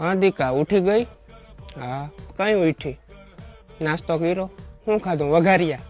હા દીકા ઉઠી ગઈ? હા કઈ ઉઠી? નાસ્તો કર્યો? શું ખાધું? વઘારિયા?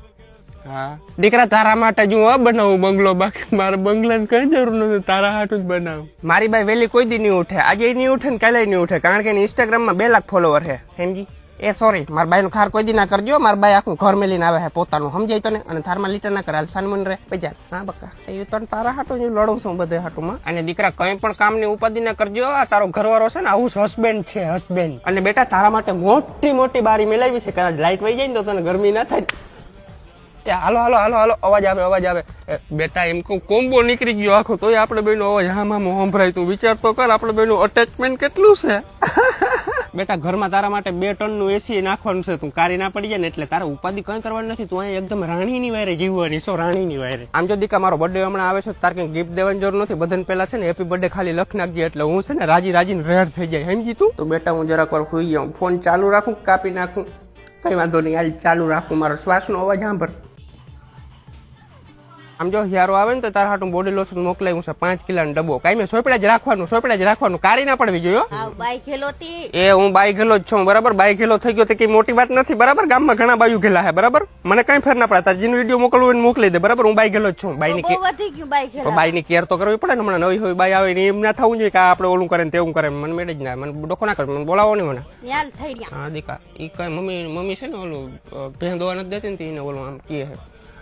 હા દીકરા તારા માટે જ હું બનાવું બંગલો, બાકી મારે બંગલાની કઈ જરૂર નથી, તારા હાટું જ બનાવું. મારી બાઈ વેલી કોઈ દી નહીં ઉઠે, આજે નહીં ઉઠે ને કાલે નહીં ઉઠે, કારણ કે ઇન્સ્ટાગ્રામમાં 2 લાખ ફોલોવર છે. સમજી? એ સોરી, મારા બાઈ નું ખાર કોઈ દી ના કરજો. મારા બાઈ આખું ઘર મેલીને આવે છે પોતાનું, સમજાય તને? અને થારમાં લીટર ના કરે, સાનમન રે પૈસા. હા બકા એ તો તારા હાટું જ લડું છું બધે હાટુમાં. અને દીકરા કઈ પણ કામની ઉપાધિ ના કરજો. આ તારો ઘરવાળો છે ને આવું હસબેન્ડ છે, હસબેન્ડ. અને બેટા તારા માટે મોટી મોટી બારી મેલાવી છે, કદાચ લાઈટ વહી જાય ને તો તને ગરમી ના થાય. હાલો હાલો હાલો હાલો, અવાજ આવે અવાજ આવે. બેટા એમ કહું કોમ્બો નીકળી ગયો આખો, તોય આપણે બેનો અવાજ હામાં સંભળાય. તું વિચાર તો કર, આપણે બેનું અટેચમેન્ટ કેટલું છે. બેટા ઘરમાં તારા માટે 2 ટનનું એસી નાખવાનું છે, તું કારી ના પડી જાય ને એટલે તારે ઉપાધિ કઈ કરવાની નથી. તું અહીંયા એકદમ રાણીની વાયરે જીવવાની છો, રાણીની વાયરે. આમ જો દીકા મારો બર્થડે હમણાં આવે છે, તારે કઈ ગિફ્ટ દેવાની જરૂર નથી. બધાને પેલા છે ને હેપી બર્થડે ખાલી લખ નાખજે, એટલે હું છે ને રાજી રાજીને રેડ થઈ જાય. સમજી તું? તો બેટા હું જરાક વાર સુઈ જાઉં, ફોન ચાલુ રાખું કાપી નાખું? કઈ વાંધો નહીં, હાલ ચાલુ રાખું. મારો શ્વાસનો અવાજ સાંભળ. આમ જો હિયારો આવે ને તો તારા હાટું બોડી લોશન મોકલાવ્યું છે 5 કિલોનો ડબ્બો. કાઈ મેં સોપડા જ રાખવાનું, કારી ના પડવી જોઈએ. એ હું બાઈ ગેલો જ છું, બરાબર? બાઈ ગેલો થઈ ગયો તો કઈ મોટી વાત નથી, બરાબર? ગામમાં ઘણા બાયું ગેલા છે, બરાબર? મને કઈ ફેર ના પડે. તાર જેનો વિડીયો મોકલવો હોય મોકલી દે, બરાબર? હું બાઈ ગેલો જ છું. બાઈની કેર તો કરવી પડે ને. હમણાં નવી હોય બાઈ આવે ને એમ ના થવું જોઈએ કે આપણે ઓલું કરે ને તેવું કરે. મને મેળ જ ના, મને ડોકો ના કરે, મને બોલાવો નહીં મને. હા દીકા ઈ કઈ મમ્મી છે ને ઓલું ભેં દોવા નથી દેતી ને એને ઓલું આમ કહે છે.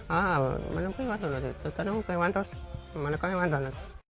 હા મને કઈ વાંધો નથી. તો તને હું કઈ વાંધો? મને કઈ વાંધો નથી.